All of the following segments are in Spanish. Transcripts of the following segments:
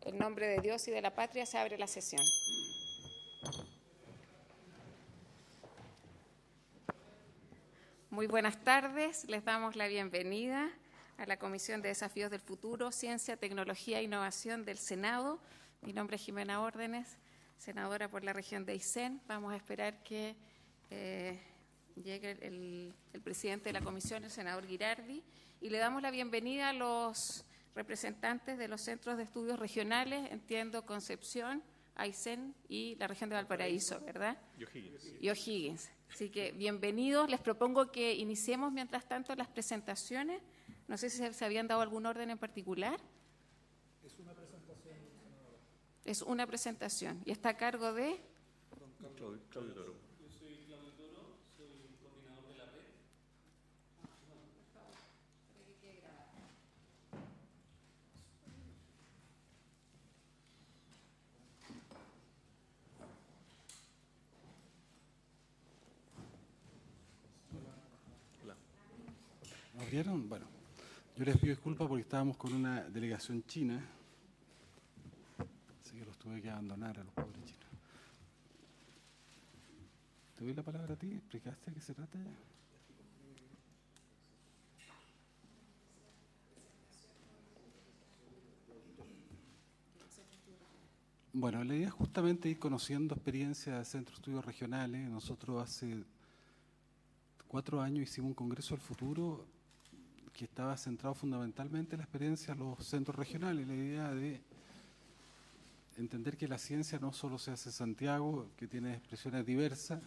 En nombre de Dios y de la patria se abre la sesión. Muy buenas tardes, les damos la bienvenida a la Comisión de Desafíos del Futuro, Ciencia, Tecnología e Innovación del Senado. Mi nombre es Jimena Órdenes, senadora por la región de Aysén. Vamos a esperar que llegue el presidente de la comisión, el senador Girardi, y le damos la bienvenida a los representantes de los centros de estudios regionales, entiendo Concepción, Aysén y la región de Valparaíso, ¿verdad? Y O'Higgins. Así que bienvenidos. Les propongo que iniciemos mientras tanto las presentaciones. No sé si se habían dado algún orden en particular. Es una presentación, senadora. Es una presentación y está a cargo de Claudio Toro. Yo soy Claudio Toro, soy coordinador de la red. ¿Me abrieron? Bueno, yo les pido disculpas porque estábamos con una delegación china, así que los tuve que abandonar a los pobres chinos. Te doy la palabra a ti, ¿explicaste de qué se trata ya? Bueno, la idea es justamente ir conociendo experiencias de centros de estudios regionales. Nosotros hace 4 años hicimos un Congreso del Futuro que estaba centrado fundamentalmente en la experiencia de los centros regionales, la idea de entender que la ciencia no solo se hace en Santiago, que tiene expresiones diversas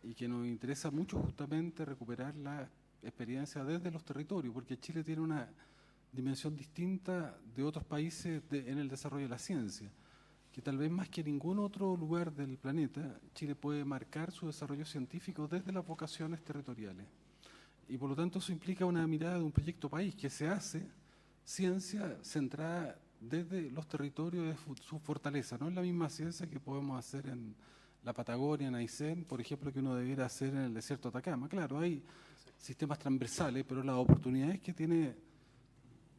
y que nos interesa mucho justamente recuperar la experiencia desde los territorios, porque Chile tiene una dimensión distinta de otros países en el desarrollo de la ciencia, que tal vez más que ningún otro lugar del planeta, Chile puede marcar su desarrollo científico desde las vocaciones territoriales. Y por lo tanto eso implica una mirada de un proyecto país que se hace ciencia centrada desde los territorios de su fortaleza. No es la misma ciencia que podemos hacer en la Patagonia, en Aysén, por ejemplo, que uno debiera hacer en el desierto de Atacama. Claro, hay sistemas transversales, pero las oportunidades que tiene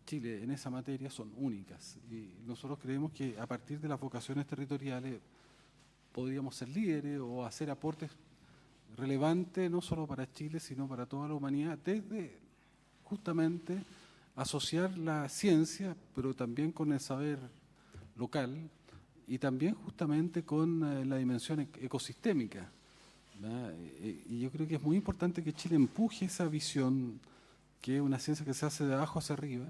Chile en esa materia son únicas. Y nosotros creemos que a partir de las vocaciones territoriales podríamos ser líderes o hacer aportes relevante no solo para Chile, sino para toda la humanidad, desde justamente asociar la ciencia, pero también con el saber local y también justamente con la dimensión ecosistémica, ¿verdad? Y yo creo que es muy importante que Chile empuje esa visión, que es una ciencia que se hace de abajo hacia arriba,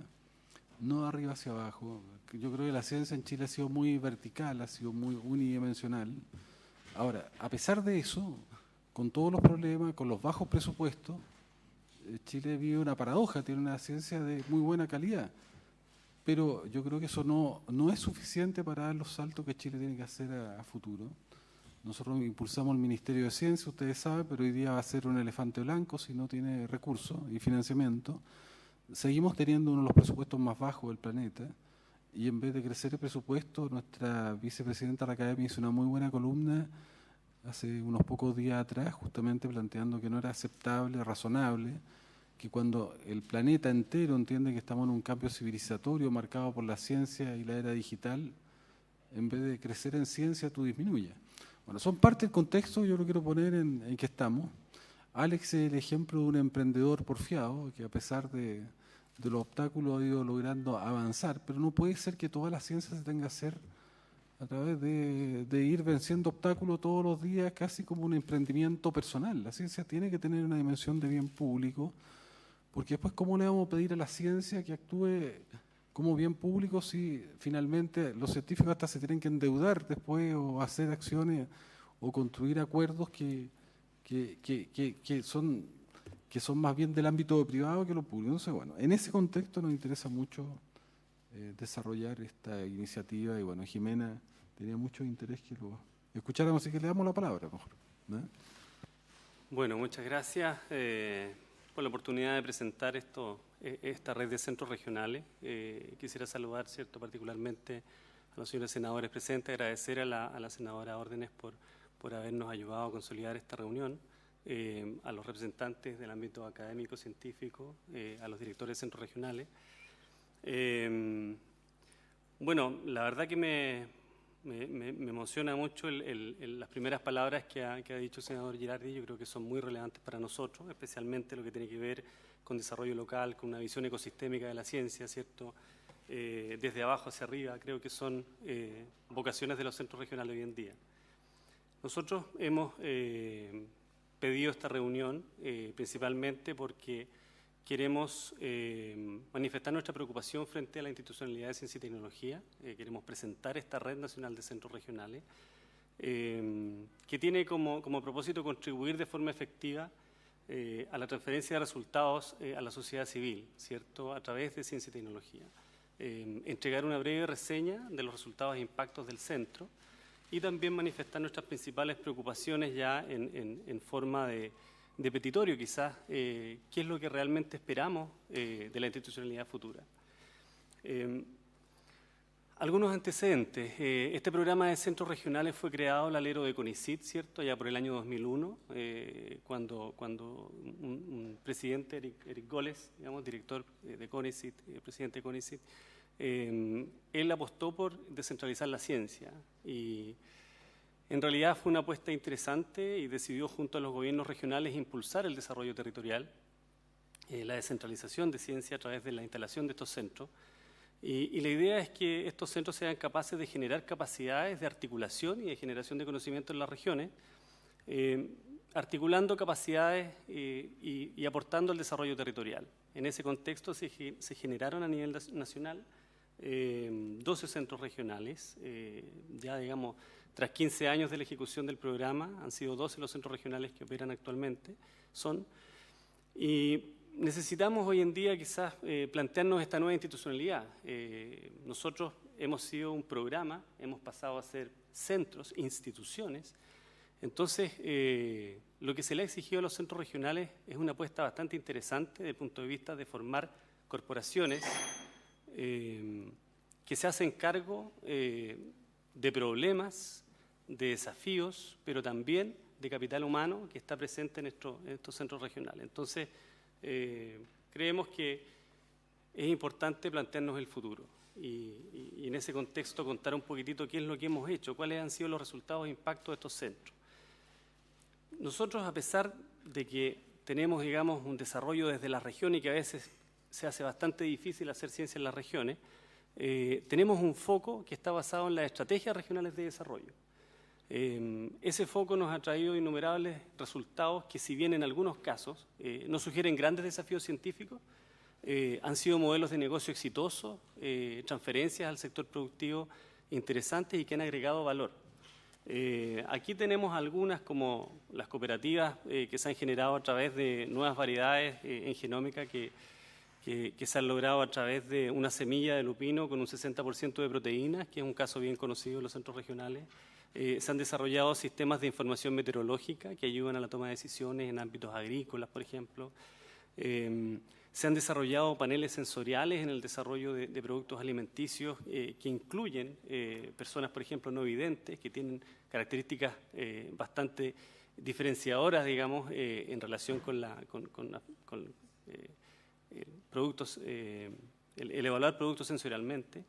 no de arriba hacia abajo. Yo creo que la ciencia en Chile ha sido muy vertical, ha sido muy unidimensional. Ahora, a pesar de eso, con todos los problemas, con los bajos presupuestos, Chile vive una paradoja, tiene una ciencia de muy buena calidad, pero yo creo que eso no es suficiente para dar los saltos que Chile tiene que hacer a futuro. Nosotros impulsamos el Ministerio de Ciencia, ustedes saben, pero hoy día va a ser un elefante blanco si no tiene recursos y financiamiento. Seguimos teniendo uno de los presupuestos más bajos del planeta y en vez de crecer el presupuesto, nuestra vicepresidenta de la Academia hizo una muy buena columna hace unos pocos días atrás, justamente planteando que no era aceptable, razonable, que cuando el planeta entero entiende que estamos en un cambio civilizatorio marcado por la ciencia y la era digital, en vez de crecer en ciencia, tú disminuyas. Bueno, son parte del contexto que yo lo quiero poner en que estamos. Alex es el ejemplo de un emprendedor porfiado, que a pesar de los obstáculos ha ido logrando avanzar, pero no puede ser que toda la ciencia se tenga que hacer a través de ir venciendo obstáculos todos los días, casi como un emprendimiento personal. La ciencia tiene que tener una dimensión de bien público, porque después, ¿cómo le vamos a pedir a la ciencia que actúe como bien público si finalmente los científicos hasta se tienen que endeudar después o hacer acciones o construir acuerdos que son más bien del ámbito privado que lo público? Entonces, bueno, en ese contexto nos interesa mucho desarrollar esta iniciativa y bueno, Jimena tenía mucho interés que lo escucháramos, así que le damos la palabra mejor, ¿no? Bueno, muchas gracias por la oportunidad de presentar esta red de centros regionales. Quisiera saludar, particularmente a los señores senadores presentes, agradecer a la senadora Órdenes por habernos ayudado a consolidar esta reunión, a los representantes del ámbito académico, científico, a los directores de centros regionales. Bueno, la verdad que me emociona mucho las primeras palabras que ha dicho el senador Girardi. Yo creo que son muy relevantes para nosotros, especialmente lo que tiene que ver con desarrollo local, con una visión ecosistémica de la ciencia, ¿cierto? Desde abajo hacia arriba, creo que son vocaciones de los centros regionales hoy en día. Nosotros hemos pedido esta reunión principalmente porque queremos manifestar nuestra preocupación frente a la institucionalidad de ciencia y tecnología. Queremos presentar esta Red Nacional de Centros Regionales, que tiene como propósito contribuir de forma efectiva a la transferencia de resultados a la sociedad civil, ¿cierto?, a través de ciencia y tecnología. Entregar una breve reseña de los resultados e impactos del centro y también manifestar nuestras principales preocupaciones ya en forma de petitorio, quizás, qué es lo que realmente esperamos de la institucionalidad futura. Algunos antecedentes. Este programa de centros regionales fue creado al alero de CONICYT, ¿cierto?, ya por el año 2001, cuando un presidente, Eric Goles, digamos, director de CONICYT, presidente de CONICYT, él apostó por descentralizar la ciencia y en realidad fue una apuesta interesante y decidió junto a los gobiernos regionales impulsar el desarrollo territorial, la descentralización de ciencia a través de la instalación de estos centros. Y la idea es que estos centros sean capaces de generar capacidades de articulación y de generación de conocimiento en las regiones, articulando capacidades y aportando al desarrollo territorial. En ese contexto se generaron a nivel nacional 12 centros regionales, ya digamos, tras 15 años de la ejecución del programa, han sido 12 los centros regionales que operan actualmente, y necesitamos hoy en día quizás plantearnos esta nueva institucionalidad. Nosotros hemos sido un programa, hemos pasado a ser centros, instituciones. Entonces, lo que se le ha exigido a los centros regionales es una apuesta bastante interesante desde el punto de vista de formar corporaciones que se hacen cargo de problemas, de desafíos, pero también de capital humano que está presente en estos centros regionales. Entonces, creemos que es importante plantearnos el futuro y en ese contexto contar un poquitito qué es lo que hemos hecho, cuáles han sido los resultados e impactos de estos centros. Nosotros, a pesar de que tenemos, digamos, un desarrollo desde la región y que a veces se hace bastante difícil hacer ciencia en las regiones, tenemos un foco que está basado en las estrategias regionales de desarrollo. Ese foco nos ha traído innumerables resultados que, si bien en algunos casos no sugieren grandes desafíos científicos, han sido modelos de negocio exitosos, transferencias al sector productivo interesantes y que han agregado valor. Aquí tenemos algunas, como las cooperativas que se han generado a través de nuevas variedades en genómica que se han logrado a través de una semilla de lupino con un 60% de proteínas, que es un caso bien conocido en los centros regionales. Se han desarrollado sistemas de información meteorológica que ayudan a la toma de decisiones en ámbitos agrícolas, por ejemplo. Se han desarrollado paneles sensoriales en el desarrollo de productos alimenticios que incluyen personas, por ejemplo, no videntes, que tienen características bastante diferenciadoras, digamos, en relación con productos, el evaluar productos sensorialmente.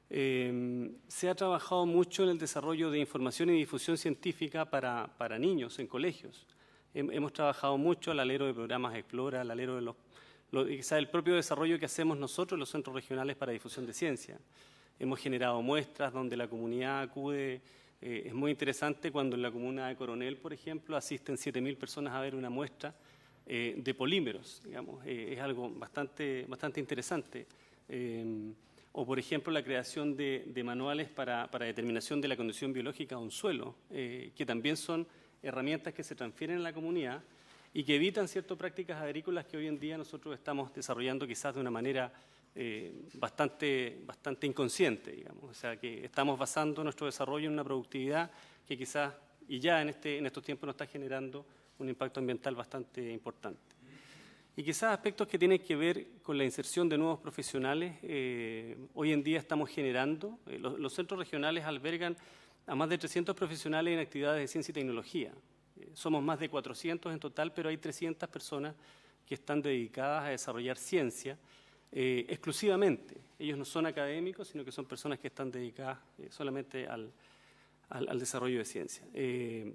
Se ha trabajado mucho en el desarrollo de información y difusión científica para niños en colegios. Hemos trabajado mucho al alero de programas Explora, al alero de quizás el propio desarrollo que hacemos nosotros, los centros regionales para difusión de ciencia. Hemos generado muestras donde la comunidad acude. Es muy interesante cuando en la comuna de Coronel, por ejemplo, asisten 7.000 personas a ver una muestra de polímeros, digamos. Es algo bastante interesante. O, por ejemplo, la creación de manuales para determinación de la condición biológica de un suelo, que también son herramientas que se transfieren a la comunidad y que evitan ciertas prácticas agrícolas que hoy en día nosotros estamos desarrollando quizás de una manera bastante inconsciente, digamos. O sea, que estamos basando nuestro desarrollo en una productividad que quizás, y ya en estos tiempos, nos está generando un impacto ambiental bastante importante. Y quizás aspectos que tienen que ver con la inserción de nuevos profesionales. Hoy en día estamos generando, los centros regionales albergan a más de 300 profesionales en actividades de ciencia y tecnología. Somos más de 400 en total, pero hay 300 personas que están dedicadas a desarrollar ciencia exclusivamente. Ellos no son académicos, sino que son personas que están dedicadas solamente al desarrollo de ciencia.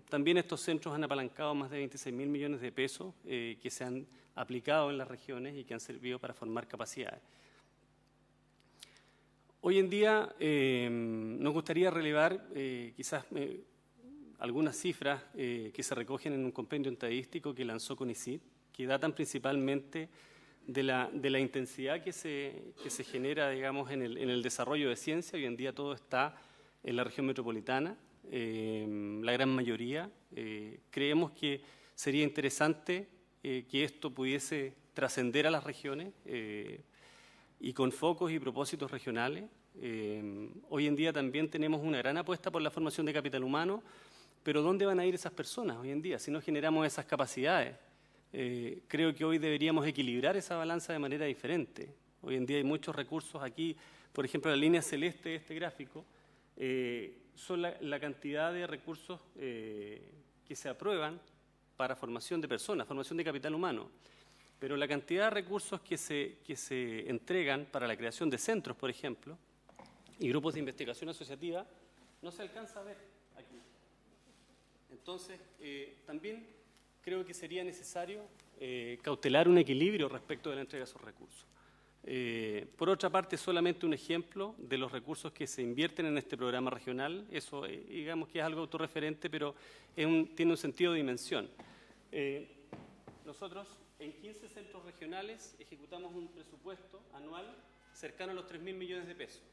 También estos centros han apalancado más de 26.000 millones de pesos que se han aplicado en las regiones y que han servido para formar capacidades. Hoy en día nos gustaría relevar quizás algunas cifras que se recogen en un compendio estadístico que lanzó CONICYT, que datan principalmente de la intensidad que se genera, digamos, en el desarrollo de ciencia. Hoy en día todo está en la región metropolitana, la gran mayoría. Creemos que sería interesante que esto pudiese trascender a las regiones y con focos y propósitos regionales. Hoy en día también tenemos una gran apuesta por la formación de capital humano, pero ¿dónde van a ir esas personas hoy en día si no generamos esas capacidades? Creo que hoy deberíamos equilibrar esa balanza de manera diferente. Hoy en día hay muchos recursos aquí, por ejemplo, la línea celeste de este gráfico son la cantidad de recursos que se aprueban para formación de personas, formación de capital humano. Pero la cantidad de recursos que se entregan para la creación de centros, por ejemplo, y grupos de investigación asociativa, no se alcanza a ver aquí. Entonces, también creo que sería necesario cautelar un equilibrio respecto de la entrega de esos recursos. Por otra parte, solamente un ejemplo de los recursos que se invierten en este programa regional. Eso, digamos que es algo autorreferente, pero tiene un sentido de dimensión. Nosotros, en 15 centros regionales, ejecutamos un presupuesto anual cercano a los 3.000 millones de pesos.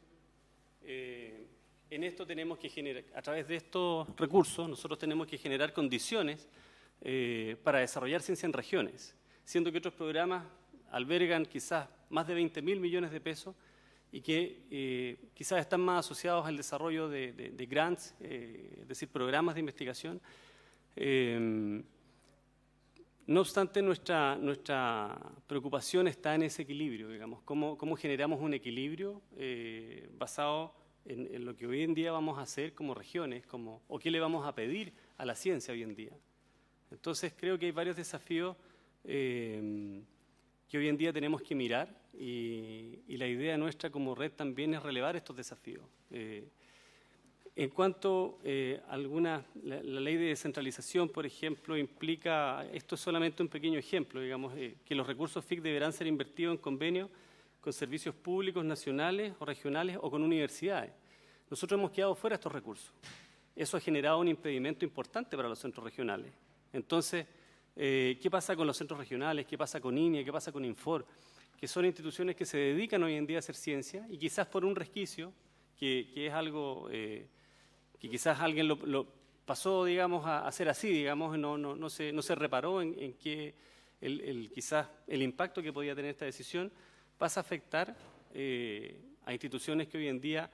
En esto tenemos que generar, a través de estos recursos, nosotros tenemos que generar condiciones para desarrollar ciencia en regiones, siendo que otros programas albergan quizás más de 20.000 millones de pesos y que quizás están más asociados al desarrollo de grants, es decir, programas de investigación. No obstante, nuestra preocupación está en ese equilibrio, digamos, cómo generamos un equilibrio basado en lo que hoy en día vamos a hacer como regiones, o qué le vamos a pedir a la ciencia hoy en día. Entonces, creo que hay varios desafíos que hoy en día tenemos que mirar y la idea nuestra como red también es relevar estos desafíos. En cuanto a la ley de descentralización, por ejemplo, implica, esto es solamente un pequeño ejemplo, digamos, que los recursos FIC deberán ser invertidos en convenios con servicios públicos nacionales o regionales o con universidades. Nosotros hemos quedado fuera de estos recursos. Eso ha generado un impedimento importante para los centros regionales. Entonces, ¿qué pasa con los centros regionales? ¿Qué pasa con INEA? ¿Qué pasa con Infor? Que son instituciones que se dedican hoy en día a hacer ciencia y quizás por un resquicio, que es algo que quizás alguien lo pasó, digamos, a hacer así, digamos, no se reparó en que quizás el impacto que podía tener esta decisión pasa a afectar a instituciones que hoy en día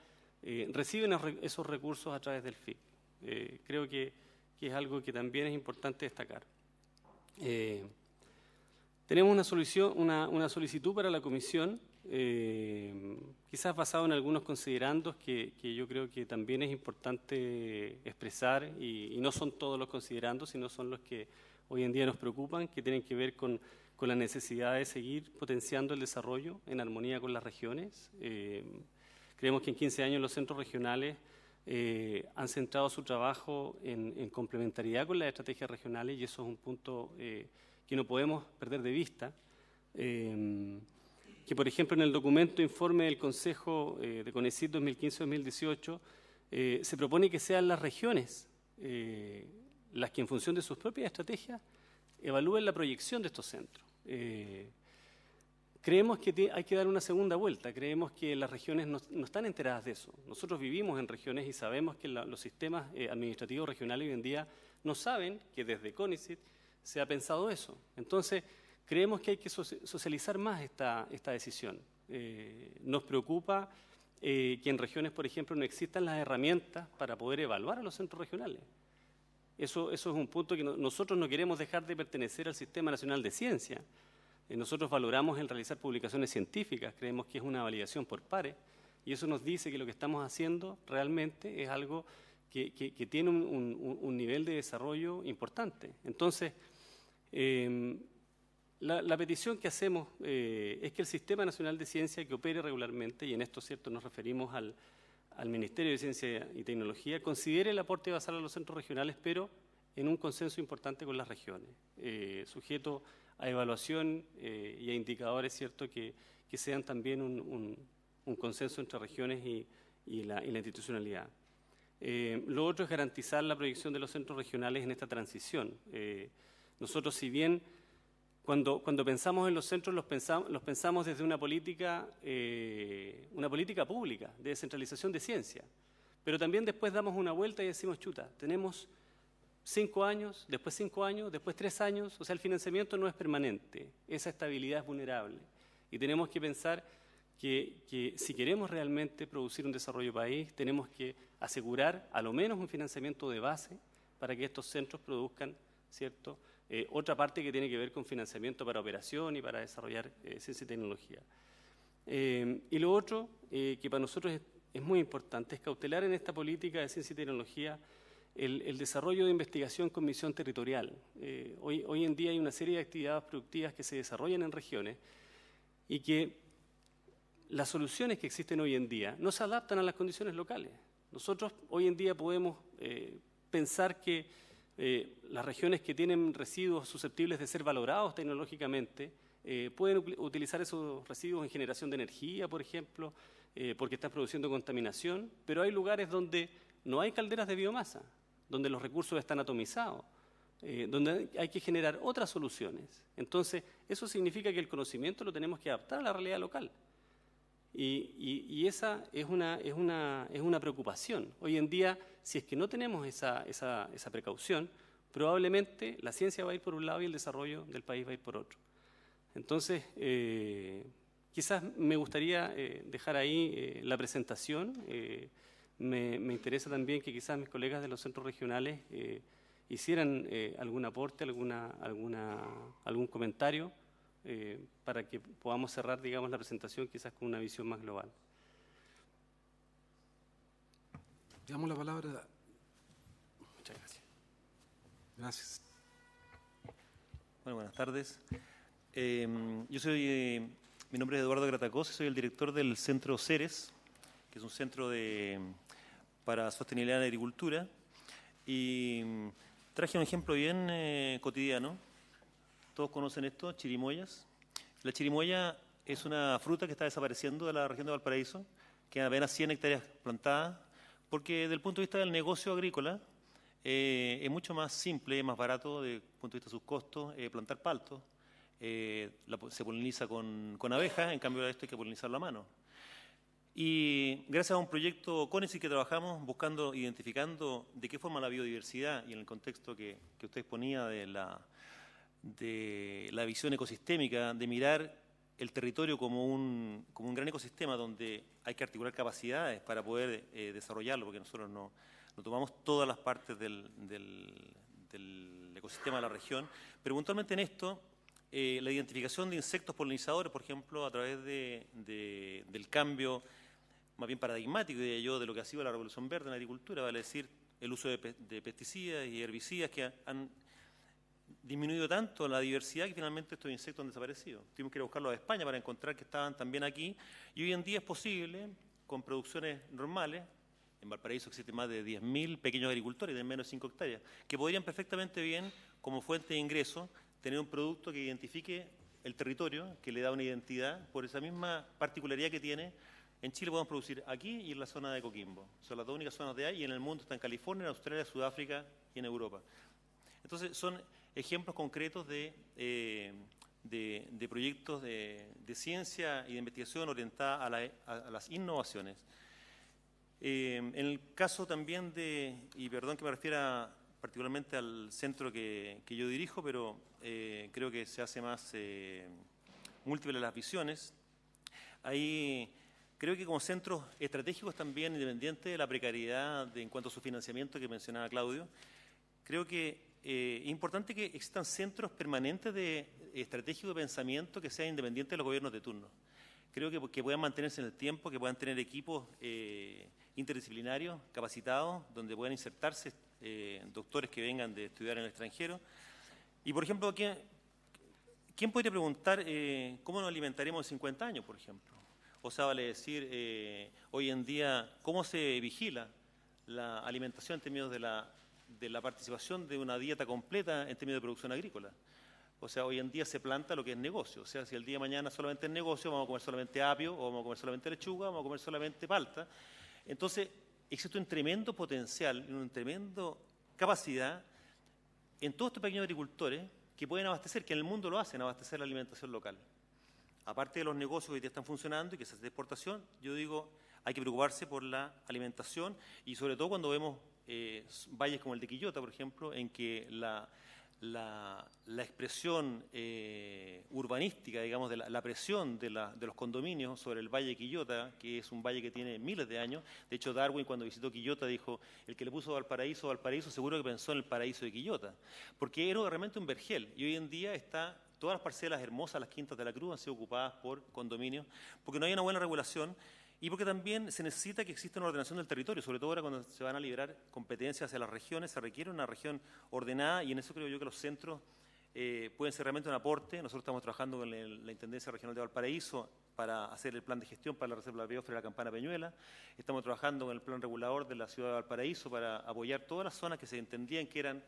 reciben esos recursos a través del FIC. Creo que es algo que también es importante destacar. Tenemos una solicitud para la comisión, quizás basado en algunos considerandos que yo creo que también es importante expresar, y no son todos los considerandos, sino son los que hoy en día nos preocupan, que tienen que ver con la necesidad de seguir potenciando el desarrollo en armonía con las regiones. Creemos que en 15 años los centros regionales han centrado su trabajo en complementariedad con las estrategias regionales y eso es un punto que no podemos perder de vista. Que, por ejemplo, en el documento informe del Consejo de CONICYT 2015-2018 se propone que sean las regiones las que, en función de sus propias estrategias, evalúen la proyección de estos centros. Creemos que hay que dar una segunda vuelta, creemos que las regiones no están enteradas de eso. Nosotros vivimos en regiones y sabemos que los sistemas administrativos regionales hoy en día no saben que desde CONICYT se ha pensado eso. Entonces, creemos que hay que socializar más esta decisión. Nos preocupa que en regiones, por ejemplo, no existan las herramientas para poder evaluar a los centros regionales. Eso es un punto que nosotros no queremos dejar de pertenecer al Sistema Nacional de Ciencia. Nosotros valoramos el realizar publicaciones científicas, creemos que es una validación por pares, y eso nos dice que lo que estamos haciendo realmente es algo que tiene un nivel de desarrollo importante. Entonces, La petición que hacemos es que el Sistema Nacional de Ciencia que opere regularmente, y en esto cierto nos referimos al Ministerio de Ciencia y Tecnología, considere el aporte basal a los centros regionales, pero en un consenso importante con las regiones, sujeto a evaluación y a indicadores cierto que sean también un consenso entre regiones y la institucionalidad. Lo otro es garantizar la proyección de los centros regionales en esta transición. Nosotros, si bien cuando pensamos en los centros, los pensamos desde una política pública de descentralización de ciencia, pero también después damos una vuelta y decimos, chuta, tenemos 5 años, después 5 años, después 3 años, o sea, el financiamiento no es permanente, esa estabilidad es vulnerable. Y tenemos que pensar que si queremos realmente producir un desarrollo país, tenemos que asegurar a lo menos un financiamiento de base para que estos centros produzcan, ¿cierto?, otra parte que tiene que ver con financiamiento para operación y para desarrollar ciencia y tecnología. Y lo otro, que para nosotros es muy importante, es cautelar en esta política de ciencia y tecnología el desarrollo de investigación con misión territorial. Hoy en día hay una serie de actividades productivas que se desarrollan en regiones y que las soluciones que existen hoy en día no se adaptan a las condiciones locales. Nosotros hoy en día podemos pensar que las regiones que tienen residuos susceptibles de ser valorados tecnológicamente pueden utilizar esos residuos en generación de energía, por ejemplo, porque están produciendo contaminación, pero hay lugares donde no hay calderas de biomasa, donde los recursos están atomizados, donde hay que generar otras soluciones. Entonces, eso significa que el conocimiento lo tenemos que adaptar a la realidad local. Y esa es una preocupación. Hoy en día, si es que no tenemos esa precaución, probablemente la ciencia va a ir por un lado y el desarrollo del país va a ir por otro. Entonces, quizás me gustaría dejar ahí la presentación. Me interesa también que quizás mis colegas de los centros regionales hicieran algún aporte, algún comentario, para que podamos cerrar, digamos, la presentación quizás con una visión más global. Damos la palabra. Muchas gracias. Gracias. Bueno, buenas tardes. Yo soy, mi nombre es Eduardo Gratacós, soy el director del Centro CERES, que es un centro para sostenibilidad en la agricultura, y traje un ejemplo bien cotidiano. Todos conocen esto, chirimoyas. La chirimoya es una fruta que está desapareciendo de la región de Valparaíso, que apenas 100 hectáreas plantadas, porque desde el punto de vista del negocio agrícola es mucho más simple y más barato desde el punto de vista de sus costos plantar paltos. Se poliniza con abejas, en cambio esto hay que polinizarlo a mano. Y gracias a un proyecto CONECYT que trabajamos identificando de qué forma la biodiversidad y en el contexto que usted exponía de la visión ecosistémica, de mirar el territorio como un gran ecosistema donde hay que articular capacidades para poder desarrollarlo, porque nosotros no tomamos todas las partes del ecosistema de la región, pero puntualmente en esto, la identificación de insectos polinizadores, por ejemplo, a través del cambio más bien paradigmático, diría yo, de lo que ha sido la revolución verde en la agricultura, vale decir, el uso de pesticidas y herbicidas que han disminuido tanto la diversidad que finalmente estos insectos han desaparecido. Tuvimos que ir a buscarlos a España para encontrar que estaban también aquí, y hoy en día es posible, con producciones normales, en Valparaíso existen más de 10.000 pequeños agricultores de menos de 5 hectáreas, que podrían perfectamente bien, como fuente de ingreso, tener un producto que identifique el territorio, que le da una identidad, por esa misma particularidad que tiene. En Chile podemos producir aquí y en la zona de Coquimbo. Son las dos únicas zonas de ahí, y en el mundo está en California, en Australia, Sudáfrica y en Europa. Entonces son ejemplos concretos de proyectos de ciencia y de investigación orientada a las innovaciones. En el caso también y perdón que me refiera particularmente al centro que yo dirijo, pero creo que se hace más múltiples las visiones. Ahí creo que como centros estratégicos también, independiente de la precariedad en cuanto a su financiamiento que mencionaba Claudio, creo que es importante que existan centros permanentes estratégicos de pensamiento que sean independientes de los gobiernos de turno. Creo que puedan mantenerse en el tiempo, que puedan tener equipos interdisciplinarios, capacitados, donde puedan insertarse doctores que vengan de estudiar en el extranjero. Y, por ejemplo, ¿quién podría preguntar cómo nos alimentaremos en 50 años, por ejemplo? O sea, vale decir, hoy en día, ¿cómo se vigila la alimentación en términos de la participación de una dieta completa en términos de producción agrícola? O sea, hoy en día se planta lo que es negocio. O sea, si el día de mañana solamente es negocio, vamos a comer solamente apio, o vamos a comer solamente lechuga, vamos a comer solamente palta. Entonces, existe un tremendo potencial, una tremenda capacidad en todos estos pequeños agricultores que pueden abastecer, que en el mundo lo hacen, abastecer la alimentación local. Aparte de los negocios que hoy día están funcionando y que se hace de exportación, yo digo, hay que preocuparse por la alimentación y sobre todo cuando vemos valles como el de Quillota, por ejemplo, en que la expresión urbanística, digamos, de la presión de los condominios sobre el valle de Quillota, que es un valle que tiene miles de años. De hecho, Darwin, cuando visitó Quillota, dijo, el que le puso Valparaíso, Valparaíso, seguro que pensó en el paraíso de Quillota, porque era realmente un vergel, y hoy en día todas las parcelas hermosas, las quintas de la Cruz, han sido ocupadas por condominios, porque no hay una buena regulación, y porque también se necesita que exista una ordenación del territorio, sobre todo ahora cuando se van a liberar competencias hacia las regiones, se requiere una región ordenada y en eso creo yo que los centros pueden ser realmente un aporte. Nosotros estamos trabajando con la Intendencia Regional de Valparaíso para hacer el plan de gestión para la Reserva de la Biosfera de la Campana Peñuela. Estamos trabajando con el plan regulador de la ciudad de Valparaíso para apoyar todas las zonas que se entendían que eran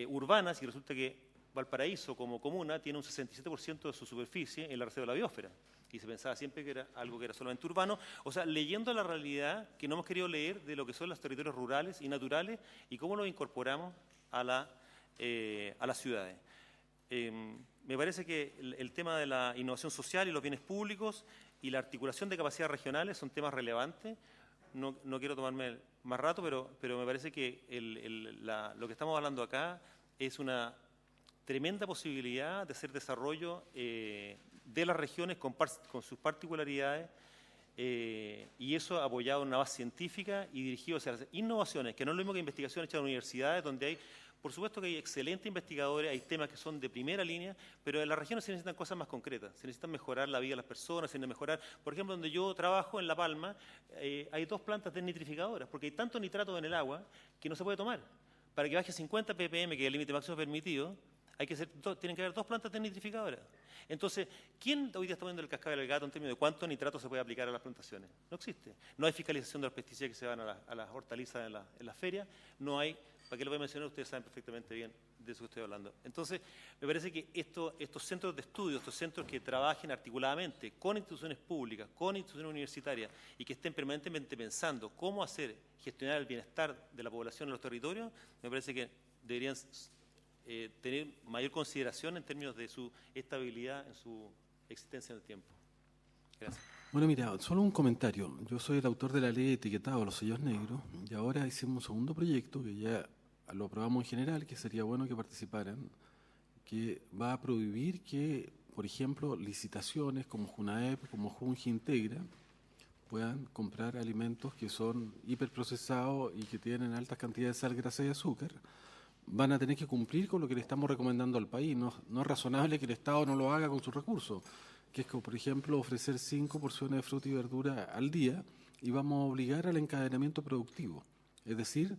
urbanas y resulta que Valparaíso como comuna tiene un 67% de su superficie en la Reserva de la Biosfera. Y se pensaba siempre que era algo que era solamente urbano, o sea, leyendo la realidad que no hemos querido leer de lo que son los territorios rurales y naturales y cómo los incorporamos a las ciudades. Me parece que el tema de la innovación social y los bienes públicos y la articulación de capacidades regionales son temas relevantes. No quiero tomarme más rato, pero me parece que lo que estamos hablando acá es una tremenda posibilidad de hacer desarrollo de las regiones con sus particularidades y eso apoyado en una base científica y dirigido hacia las innovaciones, que no es lo mismo que investigación hecha en universidades donde hay, por supuesto que hay excelentes investigadores, hay temas que son de primera línea, pero en las regiones se necesitan cosas más concretas, se necesitan mejorar la vida de las personas, se necesitan mejorar, por ejemplo, donde yo trabajo en La Palma, hay 2 plantas desnitrificadoras, porque hay tanto nitrato en el agua que no se puede tomar. Para que baje a 50 ppm, que es el límite máximo permitido, tienen que haber 2 plantas desnitrificadoras. Entonces, ¿quién hoy día está viendo el cascabel del gato en términos de cuánto nitrato se puede aplicar a las plantaciones? No existe. No hay fiscalización de los pesticidas que se van a las hortalizas en las ferias. No hay, ¿para qué lo voy a mencionar? Ustedes saben perfectamente bien de eso que estoy hablando. Entonces, me parece que estos centros de estudio, estos centros que trabajen articuladamente con instituciones públicas, con instituciones universitarias y que estén permanentemente pensando cómo gestionar el bienestar de la población en los territorios, me parece que deberían tener mayor consideración en términos de su estabilidad en su existencia en el tiempo. Gracias. Bueno, mira, solo un comentario. Yo soy el autor de la ley de etiquetado, los sellos negros, y ahora hicimos un segundo proyecto que ya lo aprobamos en general, que sería bueno que participaran, que va a prohibir que, por ejemplo, licitaciones como Junaep, como Junji Integra, puedan comprar alimentos que son hiperprocesados y que tienen altas cantidades de sal, grasa y azúcar. Van a tener que cumplir con lo que le estamos recomendando al país. No es razonable que el Estado no lo haga con sus recursos, que es como, por ejemplo, ofrecer 5 porciones de fruta y verdura al día y vamos a obligar al encadenamiento productivo. Es decir,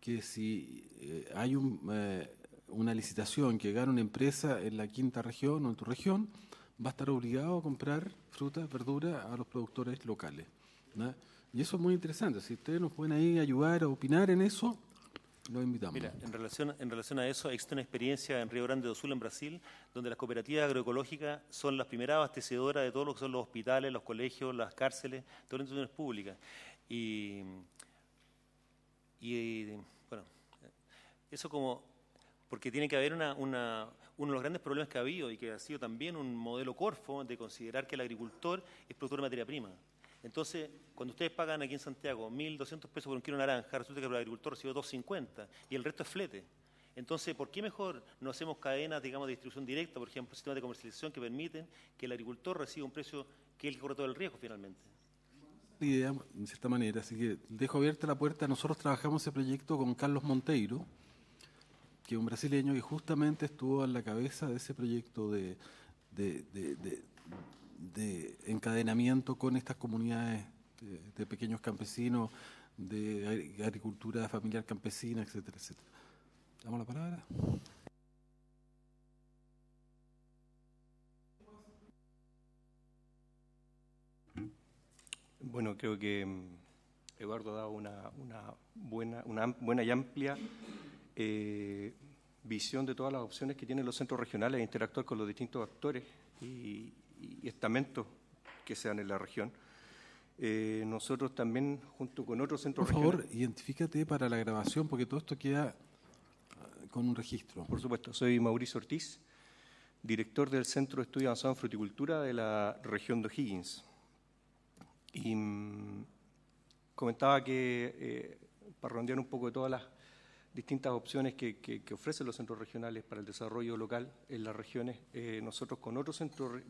que si hay una licitación que gana una empresa en la quinta región o en tu región, va a estar obligado a comprar frutas, verduras a los productores locales, ¿no? Y eso es muy interesante. Si ustedes nos pueden ahí ayudar a opinar en eso, lo invitamos. Mira, en relación a eso, existe una experiencia en Río Grande do Sul, en Brasil, donde las cooperativas agroecológicas son las primeras abastecedoras de todo lo que son los hospitales, los colegios, las cárceles, todas las instituciones públicas. Y bueno, eso porque tiene que haber uno de los grandes problemas que ha habido y que ha sido también un modelo Corfo de considerar que el agricultor es productor de materia prima. Entonces, cuando ustedes pagan aquí en Santiago 1.200 pesos por un kilo de naranja, resulta que el agricultor recibe 2.50 y el resto es flete. Entonces, ¿por qué mejor no hacemos cadenas, digamos, de distribución directa, por ejemplo, sistemas de comercialización que permiten que el agricultor reciba un precio que es el que corre todo el riesgo finalmente? Idea, de cierta manera, así que dejo abierta la puerta. Nosotros trabajamos ese proyecto con Carlos Monteiro, que es un brasileño que justamente estuvo a la cabeza de ese proyecto de encadenamiento con estas comunidades de pequeños campesinos, de agricultura familiar campesina, etcétera, etcétera. ¿Damos la palabra? Bueno, creo que Eduardo ha dado una buena y amplia visión de todas las opciones que tienen los centros regionales de interactuar con los distintos actores y estamentos que sean en la región. Nosotros también, junto con otros centros regionales... Por favor, identifícate para la grabación, porque todo esto queda con un registro. Por supuesto, soy Mauricio Ortiz, director del Centro de Estudio Avanzado en Fruticultura de la región de O'Higgins. Y comentaba que, para redondear un poco de todas las distintas opciones que ofrecen los centros regionales para el desarrollo local en las regiones, nosotros con otro centro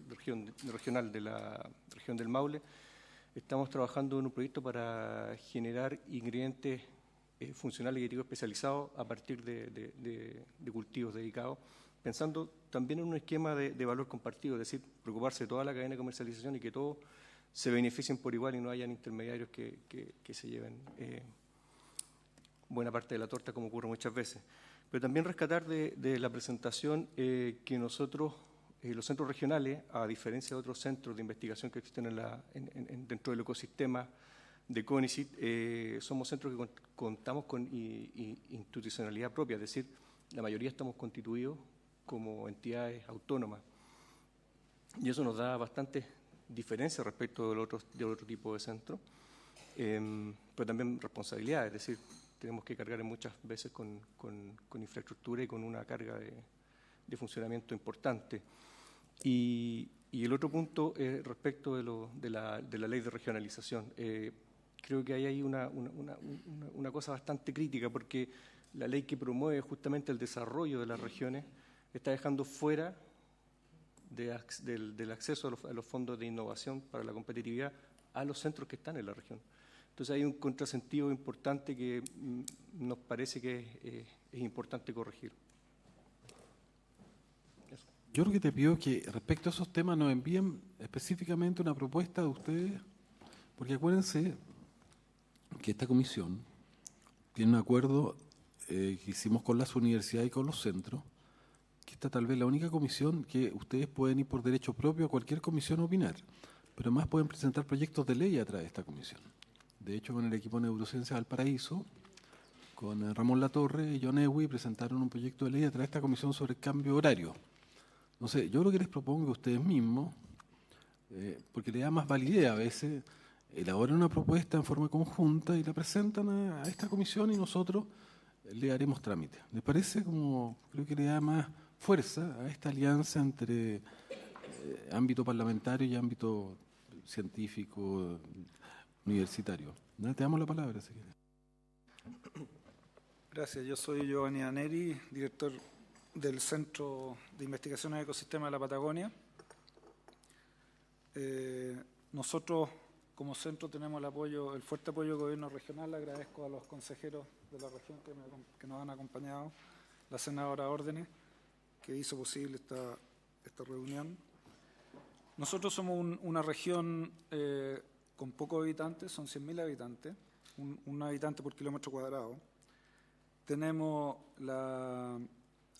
regional de la región del Maule estamos trabajando en un proyecto para generar ingredientes funcionales y agrícolas especializados a partir de cultivos dedicados, pensando también en un esquema de valor compartido, es decir, preocuparse de toda la cadena de comercialización y que todos se beneficien por igual y no hayan intermediarios que se lleven buena parte de la torta, como ocurre muchas veces. Pero también rescatar de la presentación que nosotros, los centros regionales, a diferencia de otros centros de investigación que existen dentro del ecosistema de CONICYT, somos centros que contamos con institucionalidad propia, es decir, la mayoría estamos constituidos como entidades autónomas. Y eso nos da bastante diferencia respecto del otro tipo de centro, pero también responsabilidad, es decir, tenemos que cargar muchas veces con infraestructura y con una carga de funcionamiento importante. Y el otro punto respecto de la ley de regionalización. Creo que ahí hay una cosa bastante crítica, porque la ley que promueve justamente el desarrollo de las regiones está dejando fuera del acceso a los fondos de innovación para la competitividad a los centros que están en la región. Entonces hay un contrasentido importante que nos parece que es importante corregir. Eso. Yo lo que te pido es que respecto a esos temas nos envíen específicamente una propuesta de ustedes, porque acuérdense que esta comisión tiene un acuerdo que hicimos con las universidades y con los centros, que esta tal vez la única comisión que ustedes pueden ir por derecho propio a cualquier comisión a opinar, pero además pueden presentar proyectos de ley a través de esta comisión. De hecho, con el equipo de Neurociencia Valparaíso, con Ramón Latorre y John Ewi, presentaron un proyecto de ley a través de esta comisión sobre el cambio horario. No sé, yo lo que les propongo a ustedes mismos, porque le da más validez a veces, elaboren una propuesta en forma conjunta y la presentan a esta comisión y nosotros le haremos trámite. ¿Les parece? Creo que le da más fuerza a esta alianza entre ámbito parlamentario y ámbito científico, universitario. Te damos la palabra, si quieres. Gracias. Yo soy Giovanni Aneri, director del Centro de Investigaciones de Ecosistemas de la Patagonia. Nosotros, como centro, tenemos el fuerte apoyo del gobierno regional. Le agradezco a los consejeros de la región que nos han acompañado, la senadora Órdenes, que hizo posible esta reunión. Nosotros somos una región con pocos habitantes, son 100.000 habitantes, un habitante por kilómetro cuadrado. Tenemos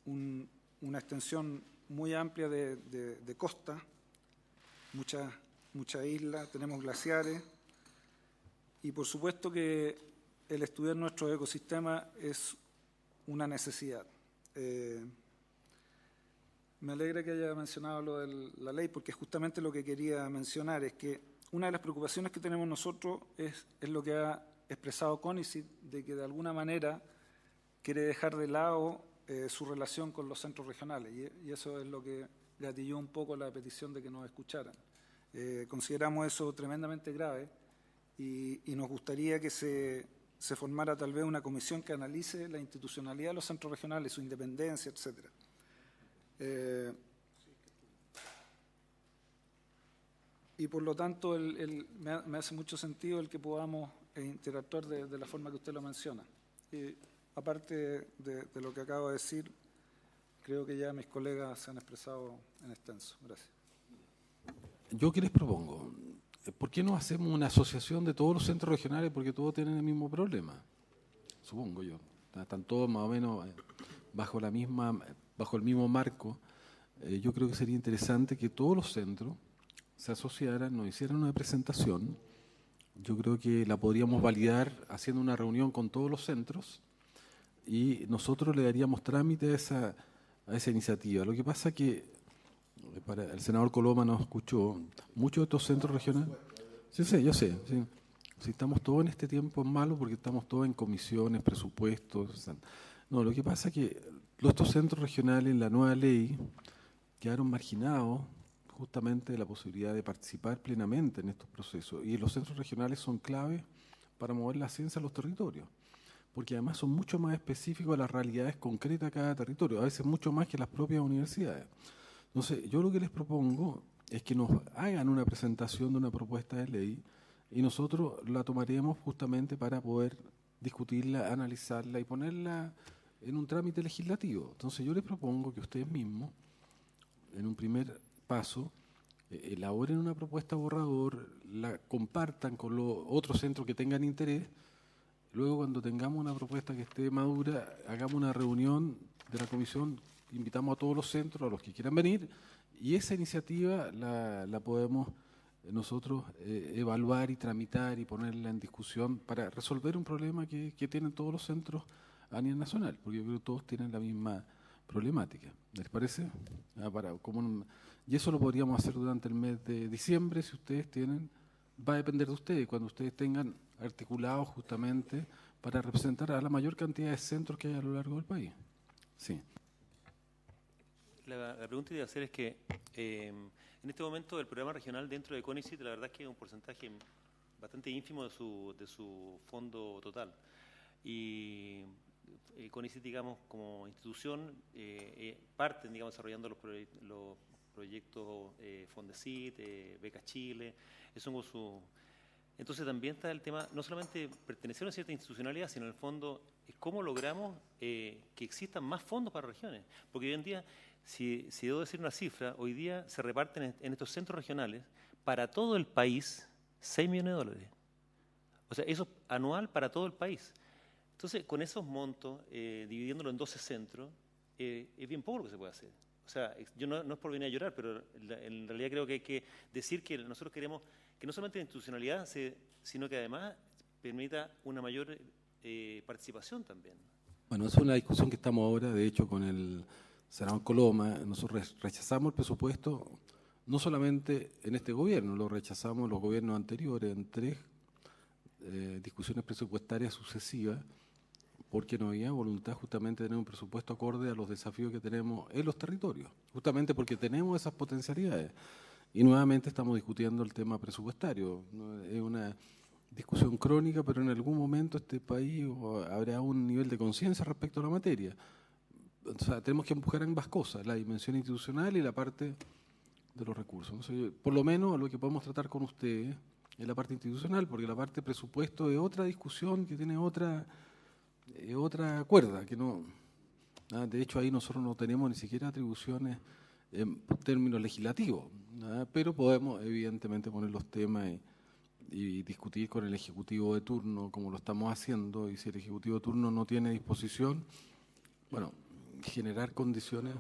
una extensión muy amplia de costa, muchas islas, tenemos glaciares y por supuesto que el estudiar nuestro ecosistema es una necesidad. Me alegra que haya mencionado lo de la ley, porque justamente lo que quería mencionar es que una de las preocupaciones que tenemos nosotros es lo que ha expresado CONICYT, de que de alguna manera quiere dejar de lado su relación con los centros regionales, y eso es lo que gatilló un poco la petición de que nos escucharan. Consideramos eso tremendamente grave y nos gustaría que se formara tal vez una comisión que analice la institucionalidad de los centros regionales, su independencia, etcétera. Y por lo tanto me hace mucho sentido el que podamos interactuar de la forma que usted lo menciona. Y aparte de lo que acabo de decir, creo que ya mis colegas se han expresado en extenso. Gracias. Yo que les propongo, ¿por qué no hacemos una asociación de todos los centros regionales? Porque todos tienen el mismo problema, supongo yo. Están todos más o menos bajo el mismo marco. Yo creo que sería interesante que todos los centros se asociaran, nos hicieran una presentación yo creo que la podríamos validar haciendo una reunión con todos los centros y nosotros le daríamos trámite a esa iniciativa. Lo que pasa que, para el senador Coloma nos escuchó, muchos de estos centros regionales... Sí, yo sé. Sí. Si estamos todos en este tiempo malo porque estamos todos en comisiones, presupuestos... O sea, no, lo que pasa es que estos centros regionales en la nueva ley quedaron marginados justamente de la posibilidad de participar plenamente en estos procesos. Y los centros regionales son claves para mover la ciencia a los territorios, porque además son mucho más específicos de las realidades concretas de cada territorio, a veces mucho más que las propias universidades. Entonces, yo lo que les propongo es que nos hagan una presentación de una propuesta de ley y nosotros la tomaremos justamente para poder discutirla, analizarla y ponerla en un trámite legislativo. Entonces, yo les propongo que ustedes mismos, en un primer paso, elaboren una propuesta borrador, la compartan con los otros centros que tengan interés. Luego, cuando tengamos una propuesta que esté madura, hagamos una reunión de la comisión, invitamos a todos los centros, a los que quieran venir, y esa iniciativa la podemos nosotros evaluar y tramitar y ponerla en discusión para resolver un problema que tienen todos los centros a nivel nacional, porque yo creo que todos tienen la misma problemática. ¿Les parece? Y eso lo podríamos hacer durante el mes de diciembre, si ustedes tienen, va a depender de ustedes, cuando ustedes tengan articulados justamente para representar a la mayor cantidad de centros que hay a lo largo del país. Sí. La pregunta que iba a hacer es que en este momento el programa regional dentro de CONICYT, la verdad es que es un porcentaje bastante ínfimo de su fondo total. Y CONICYT, digamos, como institución, parten, digamos, desarrollando los proyectos Fondesit, Beca Chile, eso como su... Entonces también está el tema, no solamente pertenecer a una cierta institucionalidad, sino en el fondo es cómo logramos que existan más fondos para regiones. Porque hoy en día, si debo decir una cifra, hoy día se reparten en estos centros regionales para todo el país $6 millones. O sea, eso es anual para todo el país. Entonces, con esos montos, dividiéndolo en 12 centros, es bien poco lo que se puede hacer. O sea, yo no es por venir a llorar, pero en realidad creo que hay que decir que nosotros queremos que no solamente la institucionalidad, sino que además permita una mayor participación también. Bueno, esa es una discusión que estamos ahora, de hecho, con el senador Coloma. Nosotros rechazamos el presupuesto, no solamente en este gobierno, lo rechazamos en los gobiernos anteriores, en 3 discusiones presupuestarias sucesivas, porque no había voluntad justamente de tener un presupuesto acorde a los desafíos que tenemos en los territorios, justamente porque tenemos esas potencialidades. Y nuevamente estamos discutiendo el tema presupuestario. Es una discusión crónica, pero en algún momento este país habrá un nivel de conciencia respecto a la materia. O sea, tenemos que empujar ambas cosas, la dimensión institucional y la parte de los recursos. Entonces, por lo menos lo que podemos tratar con ustedes es la parte institucional, porque la parte presupuesto es otra discusión que tiene otra cuerda, que no... De hecho, ahí nosotros no tenemos ni siquiera atribuciones en términos legislativos, pero podemos evidentemente poner los temas y discutir con el Ejecutivo de turno como lo estamos haciendo, y si el Ejecutivo de turno no tiene disposición, bueno, generar condiciones.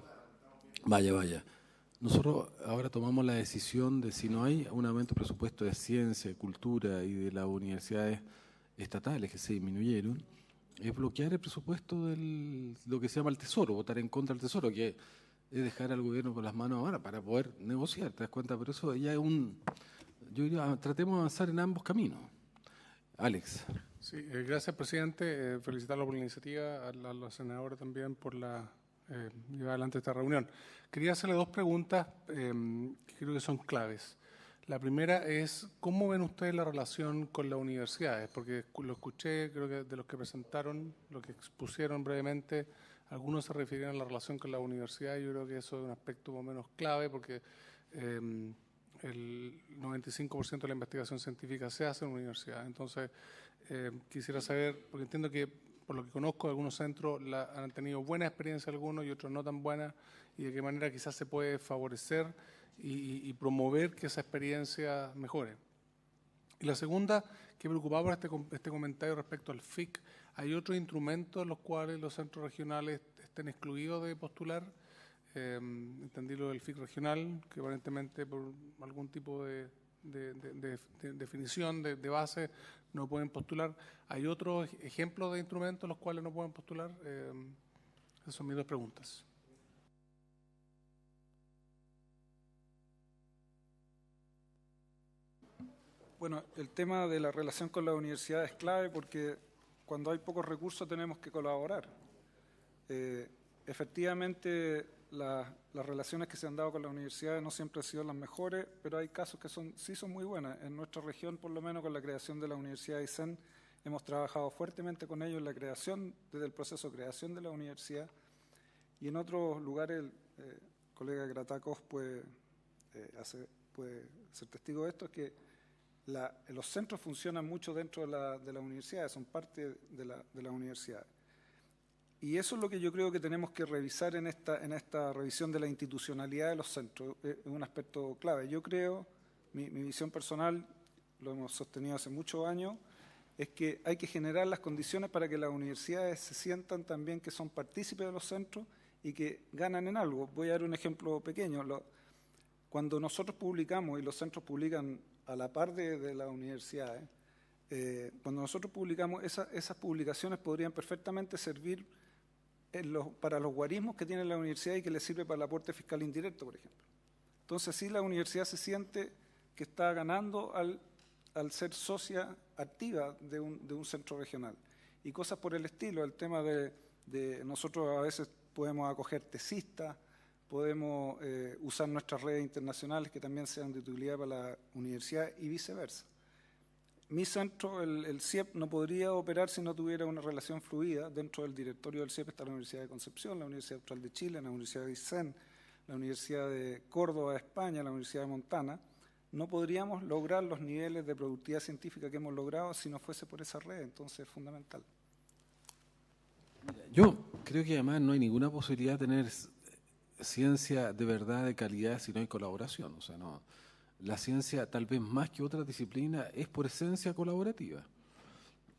Vaya. Nosotros ahora tomamos la decisión de, si no hay un aumento de presupuesto de ciencia, de cultura y de las universidades estatales que se disminuyeron, es bloquear el presupuesto de lo que se llama el Tesoro, votar en contra del Tesoro, que es dejar al gobierno con las manos ahora para poder negociar, ¿te das cuenta? Pero eso ya es yo diría, tratemos de avanzar en ambos caminos. Alex. Sí, gracias, presidente. Felicitarlo por la iniciativa, a los senadores también por llevar adelante esta reunión. Quería hacerle 2 preguntas que creo que son claves. La primera es, ¿cómo ven ustedes la relación con las universidades? Porque lo escuché, creo que de los que presentaron, lo que expusieron brevemente, algunos se refirieron a la relación con las universidades. Yo creo que eso es un aspecto más o menos clave, porque el 95% de la investigación científica se hace en la universidad. Entonces, quisiera saber, porque entiendo que, por lo que conozco, algunos centros han tenido buena experiencia algunos y otros no tan buenas, y de qué manera quizás se puede favorecer y promover que esa experiencia mejore. Y la segunda, que preocupaba por este comentario respecto al FIC, ¿hay otros instrumentos en los cuales los centros regionales estén excluidos de postular? Entendí lo del FIC regional, que aparentemente por algún tipo de definición de base no pueden postular. ¿Hay otros ejemplos de instrumentos los cuales no pueden postular? Esas son mis dos preguntas. Bueno, el tema de la relación con la universidad es clave porque cuando hay pocos recursos tenemos que colaborar. Efectivamente, las relaciones que se han dado con las universidades no siempre han sido las mejores, pero hay casos que sí son muy buenas. En nuestra región, por lo menos con la creación de la Universidad de Aysén, hemos trabajado fuertemente con ellos en la creación, desde el proceso de creación de la universidad. Y en otros lugares, el colega Gratakos puede ser testigo de esto, es que los centros funcionan mucho dentro de la universidad, son parte de la universidad. Y eso es lo que yo creo que tenemos que revisar en esta revisión de la institucionalidad de los centros. Es un aspecto clave. Yo creo, mi visión personal, lo hemos sostenido hace muchos años, es que hay que generar las condiciones para que las universidades se sientan también que son partícipes de los centros y que ganan en algo. Voy a dar un ejemplo pequeño. Cuando nosotros publicamos, y los centros publican a la par de las universidades, cuando nosotros publicamos, esas publicaciones podrían perfectamente servir para los guarismos que tiene la universidad y que le sirve para el aporte fiscal indirecto, por ejemplo. Entonces, sí, la universidad se siente que está ganando al ser socia activa de un centro regional. Y cosas por el estilo, el tema de nosotros a veces podemos acoger tesistas, podemos usar nuestras redes internacionales que también sean de utilidad para la universidad y viceversa. Mi centro, el CIEP, no podría operar si no tuviera una relación fluida. Dentro del directorio del CIEP está la Universidad de Concepción, la Universidad Austral de Chile, la Universidad de Aysén, la Universidad de Córdoba de España, la Universidad de Montana. No podríamos lograr los niveles de productividad científica que hemos logrado si no fuese por esa red, entonces es fundamental. Yo creo que además no hay ninguna posibilidad de tener ciencia de verdad, de calidad, si no hay colaboración. O sea, no, la ciencia, tal vez más que otras disciplinas, es por esencia colaborativa.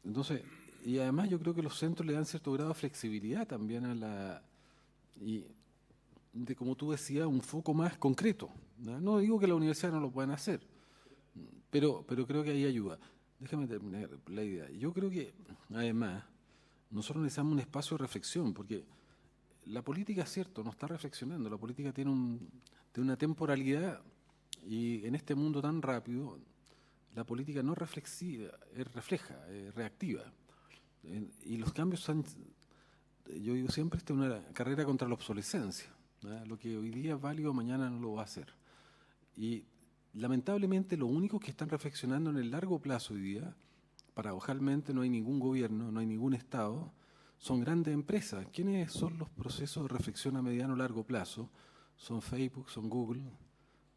Entonces, y además yo creo que los centros le dan cierto grado de flexibilidad también y de, como tú decías, un foco más concreto. No digo que la universidad no lo puedan hacer, pero creo que ahí ayuda. Déjame terminar la idea. Yo creo que, además, nosotros necesitamos un espacio de reflexión, porque la política, es cierto, no está reflexionando. La política tiene una temporalidad y en este mundo tan rápido, la política no es reflexiva, es refleja, es reactiva. Y los cambios son, yo digo siempre, esta es una carrera contra la obsolescencia. Lo que hoy día es válido, mañana no lo va a hacer. Y lamentablemente los únicos que están reflexionando en el largo plazo hoy día, paradojalmente no hay ningún gobierno, no hay ningún Estado, son grandes empresas. ¿Quiénes son los procesos de reflexión a mediano o largo plazo? Son Facebook, son Google,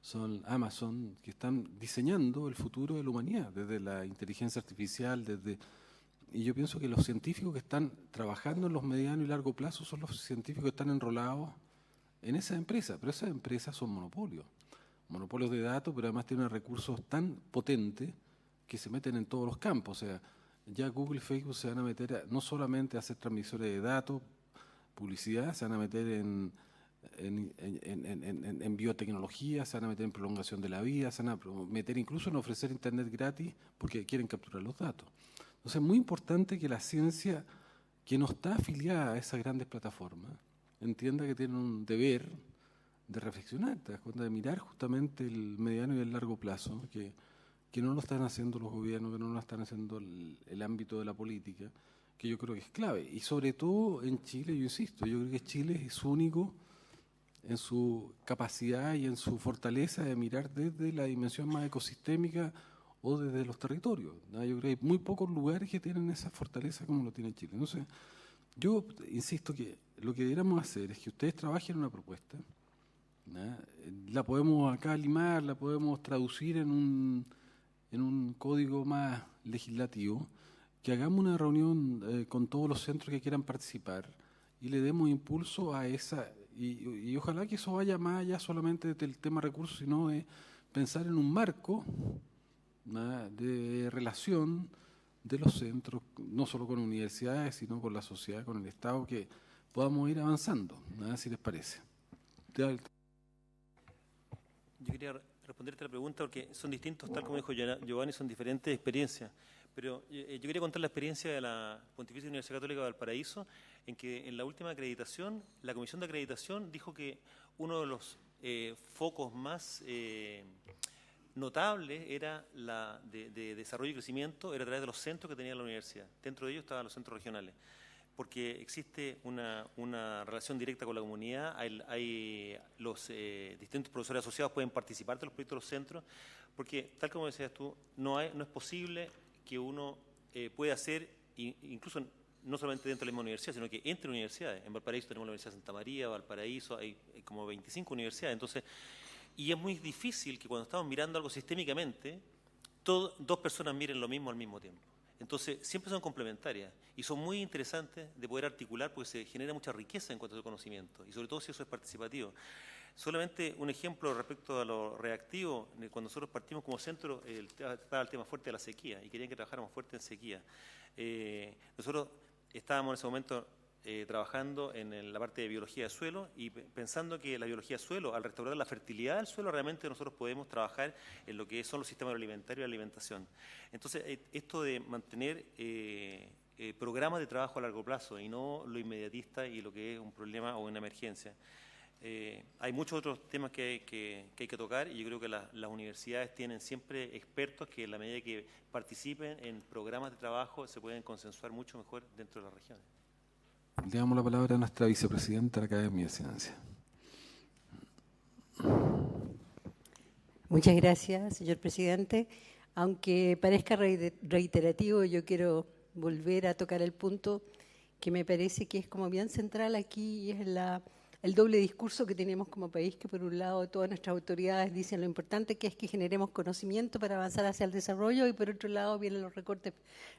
son Amazon, que están diseñando el futuro de la humanidad, desde la inteligencia artificial, y yo pienso que los científicos que están trabajando en los mediano y largo plazo son los científicos que están enrolados en esas empresas, pero esas empresas son monopolios de datos, pero además tienen recursos tan potentes que se meten en todos los campos. O sea, ya Google y Facebook se van a meter no solamente a hacer transmisores de datos, publicidad, se van a meter en biotecnología, se van a meter en prolongación de la vida, se van a meter incluso en ofrecer internet gratis porque quieren capturar los datos. Entonces es muy importante que la ciencia, que no está afiliada a esas grandes plataformas, entienda que tiene un deber de reflexionar, te das cuenta, de mirar justamente el mediano y el largo plazo, que no lo están haciendo los gobiernos, que no lo están haciendo el ámbito de la política, que yo creo que es clave. Y sobre todo en Chile, yo insisto, yo creo que Chile es único en su capacidad y en su fortaleza de mirar desde la dimensión más ecosistémica o desde los territorios. Yo creo que hay muy pocos lugares que tienen esa fortaleza como lo tiene Chile. Entonces, yo insisto que lo que deberíamos hacer es que ustedes trabajen una propuesta, la podemos acá limar, la podemos traducir en un código más legislativo, que hagamos una reunión con todos los centros que quieran participar y le demos impulso a esa, y ojalá que eso vaya más allá solamente del tema recursos, sino de pensar en un marco de relación de los centros, no solo con universidades, sino con la sociedad, con el Estado, que podamos ir avanzando, si les parece. Yo quería responderte la pregunta porque son distintos, tal como dijo Giovanni, son diferentes experiencias. Pero yo quería contar la experiencia de la Pontificia Universidad Católica de Valparaíso, en que en la última acreditación, la Comisión de Acreditación dijo que uno de los focos más notables era la de desarrollo y crecimiento, era a través de los centros que tenía la universidad. Dentro de ellos estaban los centros regionales, porque existe una relación directa con la comunidad, hay los distintos profesores asociados pueden participar de los proyectos de los centros, porque tal como decías tú, no es posible que uno pueda hacer, incluso no solamente dentro de la misma universidad, sino que entre universidades. En Valparaíso tenemos la Universidad de Santa María, Valparaíso, hay como 25 universidades. Entonces, y es muy difícil que cuando estamos mirando algo sistémicamente, dos personas miren lo mismo al mismo tiempo. Entonces, siempre son complementarias y son muy interesantes de poder articular porque se genera mucha riqueza en cuanto a conocimiento y sobre todo si eso es participativo. Solamente un ejemplo respecto a lo reactivo, cuando nosotros partimos como centro, estaba el tema fuerte de la sequía y querían que trabajáramos fuerte en sequía. Nosotros estábamos en ese momento trabajando en la parte de biología de suelo y pensando que la biología de suelo, al restaurar la fertilidad del suelo, realmente nosotros podemos trabajar en lo que son los sistemas alimentarios y la alimentación. Entonces, esto de mantener programas de trabajo a largo plazo y no lo inmediatista y lo que es un problema o una emergencia. Hay muchos otros temas que hay que tocar y yo creo que las universidades tienen siempre expertos que en la medida que participen en programas de trabajo se pueden consensuar mucho mejor dentro de las regiones. Le damos la palabra a nuestra vicepresidenta de la Academia de Ciencias. Muchas gracias, señor presidente. Aunque parezca reiterativo, yo quiero volver a tocar el punto que me parece que es como bien central aquí y es el doble discurso que tenemos como país, que por un lado todas nuestras autoridades dicen lo importante que es que generemos conocimiento para avanzar hacia el desarrollo y por otro lado vienen los recortes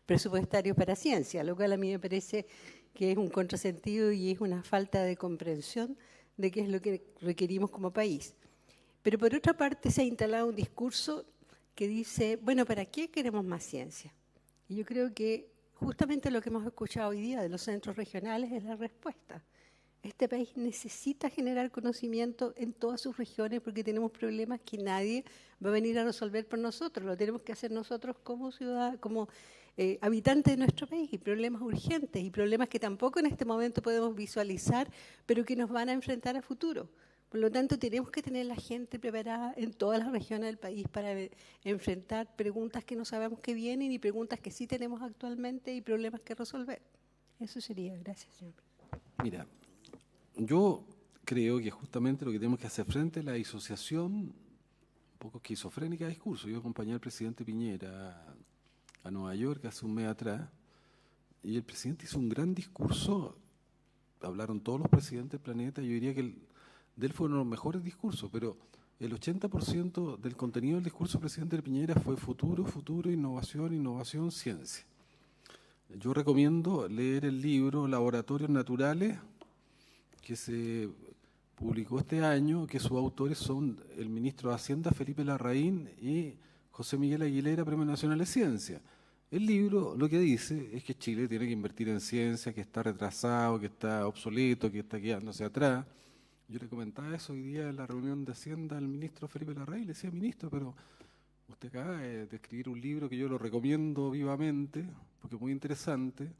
presupuestarios para ciencia, lo cual a mí me parece que es un contrasentido y es una falta de comprensión de qué es lo que requerimos como país. Pero por otra parte se ha instalado un discurso que dice, bueno, ¿para qué queremos más ciencia? Y yo creo que justamente lo que hemos escuchado hoy día de los centros regionales es la respuesta. Este país necesita generar conocimiento en todas sus regiones porque tenemos problemas que nadie va a venir a resolver por nosotros. Lo tenemos que hacer nosotros como ciudadanos, como habitantes de nuestro país, y problemas urgentes y problemas que tampoco en este momento podemos visualizar, pero que nos van a enfrentar a futuro. Por lo tanto, tenemos que tener la gente preparada en todas las regiones del país para enfrentar preguntas que no sabemos que vienen y preguntas que sí tenemos actualmente y problemas que resolver. Eso sería. Gracias, señor presidente. Mira, yo creo que justamente lo que tenemos que hacer frente a la disociación un poco esquizofrénica de discurso. Yo acompañé al presidente Piñera a Nueva York hace un mes atrás y el presidente hizo un gran discurso, hablaron todos los presidentes del planeta, yo diría que de él fueron los mejores discursos, pero el 80% del contenido del discurso del presidente Piñera fue futuro, innovación, innovación, ciencia. Yo recomiendo leer el libro Laboratorios Naturales, que se publicó este año, que sus autores son el ministro de Hacienda, Felipe Larraín, y José Miguel Aguilera, Premio Nacional de Ciencia. El libro lo que dice es que Chile tiene que invertir en ciencia, que está retrasado, que está obsoleto, que está quedándose atrás. Yo le comentaba eso hoy día en la reunión de Hacienda al ministro Felipe Larraín, le decía, ministro, pero usted acaba de escribir un libro que yo lo recomiendo vivamente, porque es muy interesante,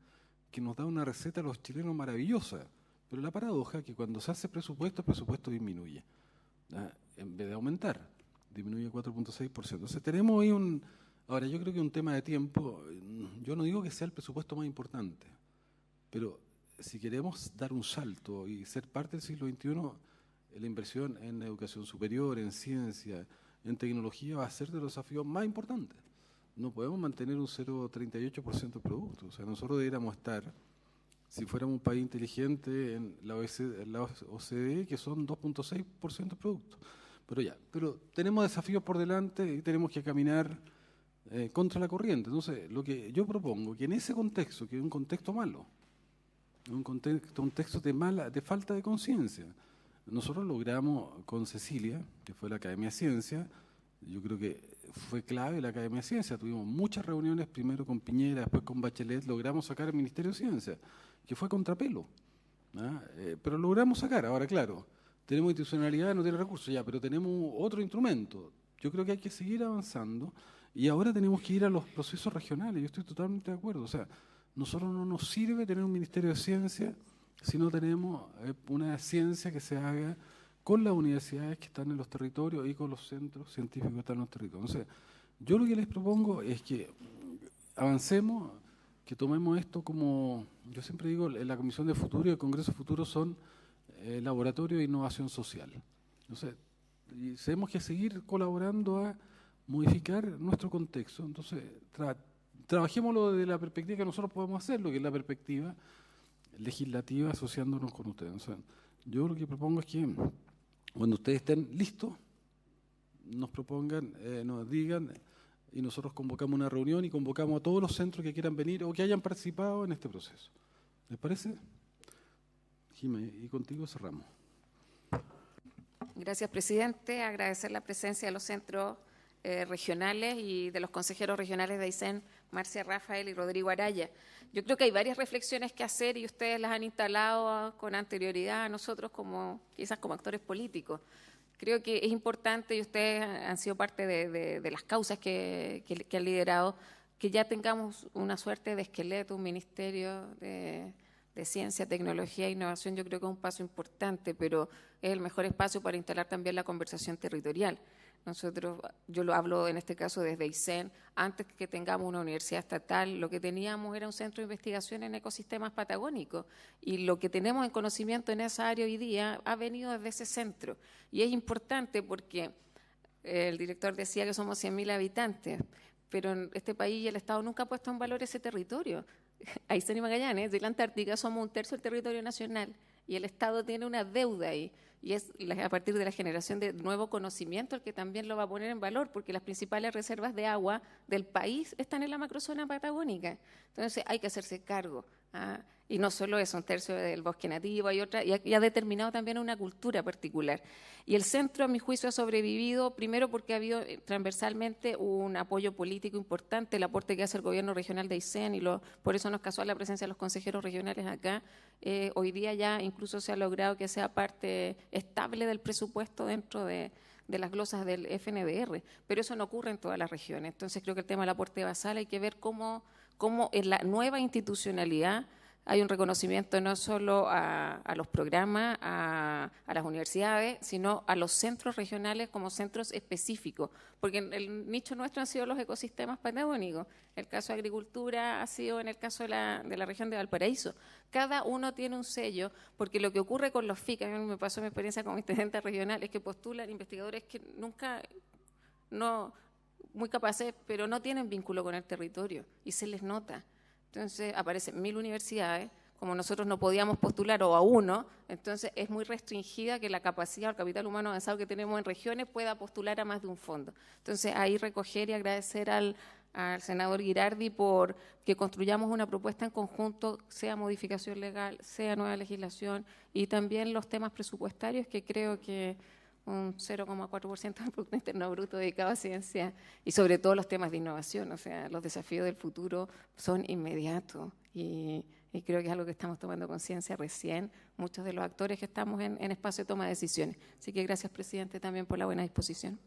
que nos da una receta a los chilenos maravillosa. Pero la paradoja es que cuando se hace presupuesto, el presupuesto disminuye, en vez de aumentar, disminuye 4.6%. Entonces tenemos ahí ahora yo creo que es un tema de tiempo, yo no digo que sea el presupuesto más importante, pero si queremos dar un salto y ser parte del siglo XXI, la inversión en educación superior, en ciencia, en tecnología va a ser de los desafíos más importantes. No podemos mantener un 0,38% de producto, o sea, nosotros deberíamos estar, si fuéramos un país inteligente, en la OCDE, que son 2.6% de producto. Pero tenemos desafíos por delante y tenemos que caminar contra la corriente. Entonces, lo que yo propongo, que en ese contexto, que es un contexto malo, un contexto de falta de conciencia, nosotros logramos con Cecilia, que fue la Academia de Ciencia, yo creo que fue clave la Academia de Ciencia, tuvimos muchas reuniones, primero con Piñera, después con Bachelet, logramos sacar el Ministerio de Ciencia, que fue contrapelo, pero logramos sacar. Ahora, claro, tenemos institucionalidad, no tiene recursos, ya, pero tenemos otro instrumento, yo creo que hay que seguir avanzando y ahora tenemos que ir a los procesos regionales. Yo estoy totalmente de acuerdo. O sea, nosotros no nos sirve tener un Ministerio de Ciencia si no tenemos una ciencia que se haga con las universidades que están en los territorios y con los centros científicos que están en los territorios. Entonces, yo lo que les propongo es que avancemos, que tomemos esto como, yo siempre digo, la Comisión de Futuro y el Congreso Futuro son laboratorios de innovación social. Entonces, y tenemos que seguir colaborando a modificar nuestro contexto. Entonces, trabajémoslo desde la perspectiva que nosotros podemos hacerlo, que es la perspectiva legislativa asociándonos con ustedes. O sea, yo lo que propongo es que cuando ustedes estén listos, nos propongan, nos digan, y nosotros convocamos una reunión y convocamos a todos los centros que quieran venir o que hayan participado en este proceso. ¿Les parece? Jimé, y contigo cerramos. Gracias, presidente. Agradecer la presencia de los centros regionales y de los consejeros regionales de Aysén, Marcia Rafael y Rodrigo Araya. Yo creo que hay varias reflexiones que hacer y ustedes las han instalado con anterioridad a nosotros quizás como actores políticos. Creo que es importante, y ustedes han sido parte de las causas que han liderado, que ya tengamos una suerte de esqueleto, un ministerio de ciencia, tecnología e innovación. Yo creo que es un paso importante, pero es el mejor espacio para instalar también la conversación territorial. Yo lo hablo en este caso desde Aysén, antes que tengamos una universidad estatal, lo que teníamos era un centro de investigación en ecosistemas patagónicos y lo que tenemos en conocimiento en esa área hoy día ha venido desde ese centro. Y es importante porque el director decía que somos 100.000 habitantes, pero en este país el Estado nunca ha puesto en valor ese territorio. Aysén y Magallanes, de la Antártica, somos 1/3 del territorio nacional y el Estado tiene una deuda ahí. Y es a partir de la generación de nuevo conocimiento el que también lo va a poner en valor, porque las principales reservas de agua del país están en la macrozona patagónica. Entonces hay que hacerse cargo. Y no solo eso, 1/3 del bosque nativo y ha determinado también una cultura particular. Y el centro, a mi juicio, ha sobrevivido, primero porque ha habido transversalmente un apoyo político importante, el aporte que hace el gobierno regional de Aysén, y por eso nos casó la presencia de los consejeros regionales acá. Hoy día ya incluso se ha logrado que sea parte estable del presupuesto dentro de las glosas del FNDR, pero eso no ocurre en todas las regiones. Entonces creo que el tema del aporte basal hay que ver cómo en la nueva institucionalidad hay un reconocimiento no solo a los programas, a las universidades, sino a los centros regionales como centros específicos, porque el nicho nuestro han sido los ecosistemas patagónicos. El caso de agricultura ha sido en el caso de la región de Valparaíso. Cada uno tiene un sello, porque lo que ocurre con los FIC, a mí me pasó mi experiencia como intendente regional, es que postulan investigadores que muy capaces, pero no tienen vínculo con el territorio y se les nota. Entonces aparecen 1.000 universidades, como nosotros no podíamos postular o a uno, entonces es muy restringida que la capacidad o el capital humano avanzado que tenemos en regiones pueda postular a más de un fondo. Entonces ahí recoger y agradecer al senador Girardi por que construyamos una propuesta en conjunto, sea modificación legal, sea nueva legislación, y también los temas presupuestarios, que creo que un 0,4% del Producto Interno Bruto dedicado a ciencia, y sobre todo los temas de innovación. O sea, los desafíos del futuro son inmediatos y creo que es algo que estamos tomando conciencia recién, muchos de los actores que estamos en espacio de toma de decisiones. Así que gracias, presidente, también por la buena disposición.